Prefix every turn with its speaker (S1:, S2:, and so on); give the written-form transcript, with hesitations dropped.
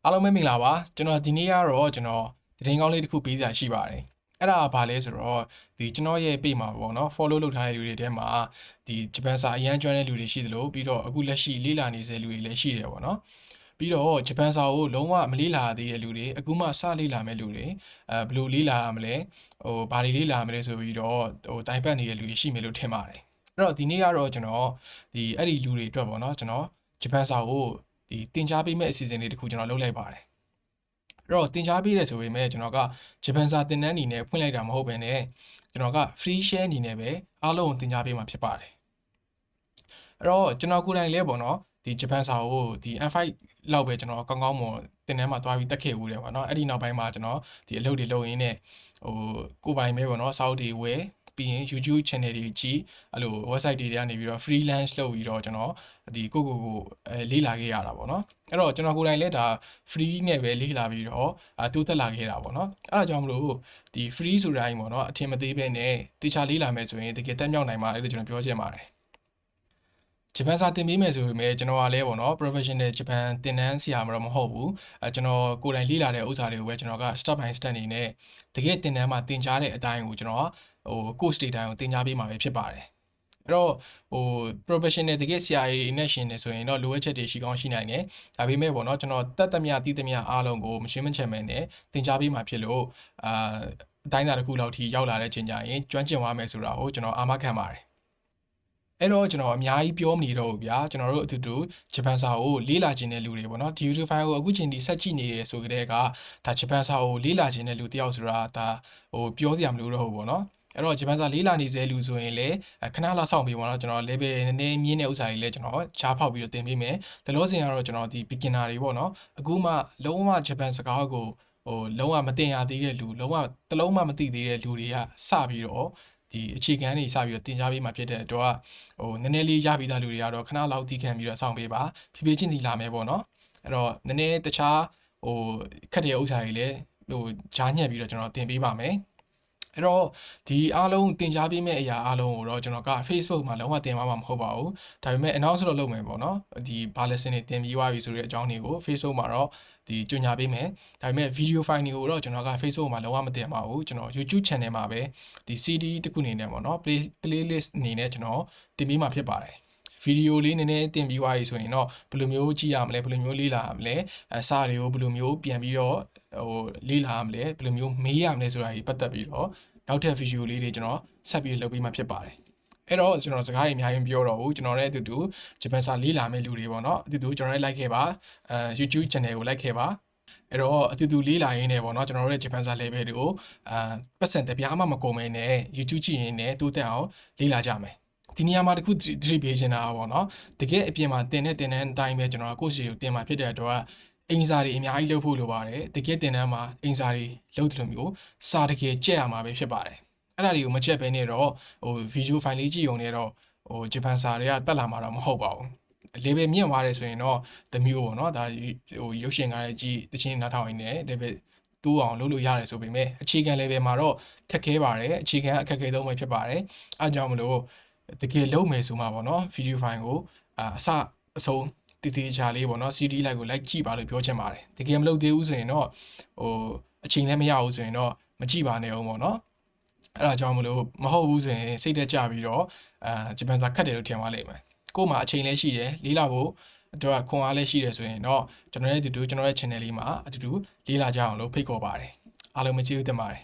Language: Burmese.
S1: အားလုံးပဲမင်္ဂလာပါကျွန်တော်ဒီနေ့ကတော့ကျွန်တော်သတင်းကောင်းလေးတစ်ခုပေးစရာရှိပါတယ်အဲ့ဒါကဘာလဲဆိုတော့ဒီကျွန်တော်ရဲ့ page မှာပေါ့နော် follow လုပ်ထားတဲ့လူတွေထဲမှာဒီဂျပန်စာအရန်ကျွမ်းတဲ့လူတွေရှိသလိုပြီးတော့အခုလက်ရှိလေ့လာနေတဲ့လူတွေလည်းရှိတယ်ပေါ့နော်ပြီးတော့ဂျပန်စာကိုလုံးဝမလေ့လာသေးတဲ့လူတွေအခုမှစလေ့လာမဲ့လူတွေဘယ်လိုလေ့လာရမလဲဘာတွေလေ့လာရမလဲဆိုပြီးတော့တိုင်ပတ်နေတဲ့လူတွေရှိမယ်လို့ထင်ပါတယ်အဲ့တော့ဒီနေ့ကတော့ကျွန်တော်အဲ့ဒီလူတွေအတွက်ပေါ့နော်ကျွန်တော်ဂျပန်စာကိုတင်ကြားပေးမဲ့အစီအစဉ်လေးတစ်ခုကျွန်တော်လုပ်လိုက်ပါတယ်အဲ့တော့တင်ကြားပေးတယ်ဆိုပေမဲ့ကျွန်တော်ကဂျပန်စာသင်တန်းအနေနဲ့ဖွင့်လိုက်တာမဟုတ်ဘဲနဲ့ကျွန်တော်က free share အနေနဲ့ပဲအားလုံးတင်ကြားပေးမှာဖြစ်ပါတယ်အဲ့တော့ကျွန်တော်ကိုယ်တိုင်လဲပေါ့နော်ဒီဂျပန်စာကိုM5 လောက်ပဲကျွန်တော်ကောင်းကောင်းမွန်တင်တန်းမှာတွားပြီးတက်ခဲ့ဦးတယ်ပေါ့နော်အဲ့ဒီနောက်ပိုင်းမှာကျွန်တော်အလုပ်တွေလုပ်ရင်းနဲ့ကိုယ်ပိုင်ပဲပေါ့နော်စာအုပ်တွေဝယ်ပြီးရင် YouTube channel တွေကြည့်အဲ့လို website တွေကနေပြီးတော့ freelance လုပ်ပြီးတော့ကျွန်တော်ကိုလေ့လာခဲ့ရတာပေါ့နော်အဲ့တော့ကျွန်တော်ကိုယ်တိုင်လည်းဒါ free နဲ့ပဲလေ့လာပြီးတော့တိုးတက်လာခဲ့တာပေါ့နော်အဲ့ဒါကြောင့်မလို့free ဆိုတဲ့အတိုင်းပေါ့နော်အထင်မသေးပဲနဲ့တေချာလေ့လာမယ်ဆိုရင်တကယ်တက်မြောက်နိုင်မှာလေလို့ကျွန်တော်ပြောချင်ပါတယ်ဂျပန်စာသင်ပေးမယ်ဆိုပေမဲ့ကျွန်တော်ကလည်းပေါ့နော် professional ဂျပန်သင်တန်းဆရာမဟုတ်ဘူးကျွန်တော်ကိုယ်တိုင်လေ့လာတဲ့ဥစ္စာတွေကိုပဲကျွန်တော်က step by step အနေနဲ့တကယ်သင်တန်းမှာသင်ကြားတဲ့အတိုင်းကိုကျွန်တော်course တွေတိုင်းကိုသင်ကြားပေးမှာပဲဖြစ်ပါတယ်အဲ့တော့professional တကယ်ဆရာကြီးနဲ့ရှင်နေဆိုရင်တော့လိုအပ်ချက်တွေရှိကောင်းရှိနိုင်တယ်ဒါပေမဲ့ပေါ့နော်ကျွန်တော်တတ်သမျှတည်သမျှအားလုံးကိုမရှင်းမချင်မဲနဲ့သင်ကြားပေးမှာဖြစ်လို့အတိုင်းသားတစ်ခုလောက်ထိရောက်လာတဲ့ချိန်ကျရင်ကျွမ်းကျင်သွားမယ်ဆိုတာကိုကျွန်တော်အာမခံပါတယ်အဲ့တော့ကျွန်တော်အများကြီးပြောမနေတော့ဘူးဗျာကျွန်တော်တို့အတူတူဂျပန်စာကိုလေ့လာခြင်းတဲ့လူတွေပေါ့နော်ဒီ YouTube file ကိုအခုချိန်ထိဆက်ကြည့်နေရဆိုကြတဲ့ကဒါဂျပန်စာကိုလေ့လာခြင်းတဲ့လူတယောက်ဆိုတာဒါပြောစရာမလိုတော့ဘူးပေါ့နော်အဲ့တော့ဂျပန်စာလေးလာနေစေလူဆိုရင်လည်းခဏလောက်စောင့်ပြီးပေါ့နော်ကျွန်တော် level နည်းနည်းမြင့်တဲ့ဥစ္စာတွေလည်းကျွန်တော်ချားဖောက်ပြီးတော့သင်ပေးမယ်ဒါလို့ဆိုရင်ကတော့ကျွန်တော်beginner တွေပေါ့နော်အခုမှလုံးဝဂျပန်စကားကိုလုံးဝမသင်ရသေးတဲ့လူလုံးဝတလုံးမှမသိသေးတဲ့လူတွေကစပြီးတော့အခြေခံတွေစပြီးတော့သင်ကြားပေးမှာဖြစ်တဲ့အတွက်နည်းနည်းလေးရပြီးသားလူတွေကတော့ခဏလောက်တီးခံပြီးတော့စောင့်ပေးပါဖြည်းဖြည်းချင်းတီလာမယ်ပေါ့နော်အဲ့တော့နည်းနည်းတခြားခက်တဲ့ဥစ္စာတွေလည်းဂျားညက်ပြီးတော့ကျွန်တော်သင်ပေးပါမယ်အဲ့တော့ဒီအားလုံးတင် जा ပေးမဲ့အရာအားလုံးကိုတော့ကျွန်တော်က Facebook မှာလုံးဝတင်မှာမဟုတ်ပါဘူးဒါပေမဲ့ announce တော့လုပ်မယ်ပေါ့နော်ဘာ lesson တွေတင်ပြီးသွားပြီဆိုတဲ့အကြောင်းတွေကို Facebook မှာတော့ကြေညာပေးမယ်ဒါပေမဲ့ video file တွေကိုတော့ကျွန်တော်က Facebook မှာလုံးဝမတင်ပါဘူးကျွန်တော် YouTube channel မှာပဲCD တစ်ခုအနေနဲ့ပေါ့နော် playlist အနေနဲ့ကျွန်တော်တင်ပေးမှာဖြစ်ပါတယ်ဗီဒီယိုလေးနည်းနည်းတင်ပြီးသွားပြီဆိုရင်တော့ဘယ်လိုမျိုးကြည့်ရမလဲဘယ်လိုမျိုးလေ့လာရမလဲစာတွေကိုဘယ်လိုမျိုးပြန်ပြီးတော့လေ့လာရမလဲဘယ်လိုမျိုးမေးရမလဲဆိုတာကြီးပတ်သက်ပြီးတော့နောက်ထပ်ဗီဒီယိုလေးတွေကျွန်တော်ဆက်ပြီးလုပ်ပေးမှဖြစ်ပါတယ်အဲ့တော့ကျွန်တော်စကားတွေအများကြီးမပြောတော့ဘူးကျွန်တော်လည်းအတူတူဂျပန်စာလေ့လာမယ့်လူတွေပေါ့နော်အတူတူကျွန်တော်လည်း like ခဲ့ပါYouTube channel ကို like ခဲ့ပါအဲ့တော့အတူတူလေးလာရင်းနဲ့ပေါ့နော်ကျွန်တော်တို့ရဲ့ဂျပန်စာ level တွေကိုပတ်စံတပြားမှမကုန်မဲနဲ့ YouTube ကြည့်ရင်းနဲ့တိုးတက်အောင်လေ့လာကြမယ်ဒီနေရာမှာတခုသတိပေးချင်တာပေါ့နော်တကယ်အပြင်မှာတင်တဲ့အတိုင်းပဲကျွန်တော်ကိုယ့်စီကိုတင်မှာဖြစ်တဲ့အတွက်အင်စာတွေအများကြီးလုပ်ဖို့လိုပါတယ်တကယ်တင်တန်းမှာအင်စာတွေလုပ်တယ်လို့မျိုးစာတကယ်ကြက်ရမှာပဲဖြစ်ပါတယ်အဲ့ဒါတွေကိုမကြက်ဘဲနဲ့တော့ဗီဒီယိုဖိုင်လေးကြည့်ုံနဲ့တော့ဂျပန်စာတွေကတက်လာမှာတော့မဟုတ်ပါဘူး level မြင့်သွားတယ်ဆိုရင်တော့တမျိုးပေါ့နော်ဒါရုပ်ရှင်ကားရဲ့ကြီးတချင်းနားထောင်ရင်းနဲ့ level တိုးအောင်လုပ်လို့ရတယ်ဆိုပေမဲ့အခြေခံ level မှာတော့ခက်ခဲပါတယ်အခြေခံအခက်ခဲဆုံးပဲဖြစ်ပါတယ်အားကြောင့်မလို့တကယ်လုံးမယ်ဆိုမှပေါ့နော်ဗီဒီယိုဖိုင်ကိုအဆုံးတည်ချာလေးပေါ့နော် CD လိုက်ကို like ကြည့်ပါလို့ပြောချင်ပါတယ်တကယ်မလုပ်သေးဘူးဆိုရင်တော့အချိန်လည်းမရဘူးဆိုရင်တော့မကြည့်ပါနဲ့အောင်ပေါ့နော်အဲ့ဒါကြောင့်မလို့မဟုတ်ဘူးဆိုရင်စိတ်တက်ကြပြီးတော့ဂျပန်စာခက်တယ်လို့ထင်သွားလိမ့်မယ်ကို့မှာအချိန်လည်းရှိတယ်လေးလာဖို့အတွက်ခွန်အားလည်းရှိတယ်ဆိုရင်တော့ကျွန်တော်ရဲ့ channel လေးမှာအတူတူလေးလာကြအောင်လို့ဖိတ်ခေါ်ပါတယ်အားလုံးမကျေးဇူးတင်ပါတယ်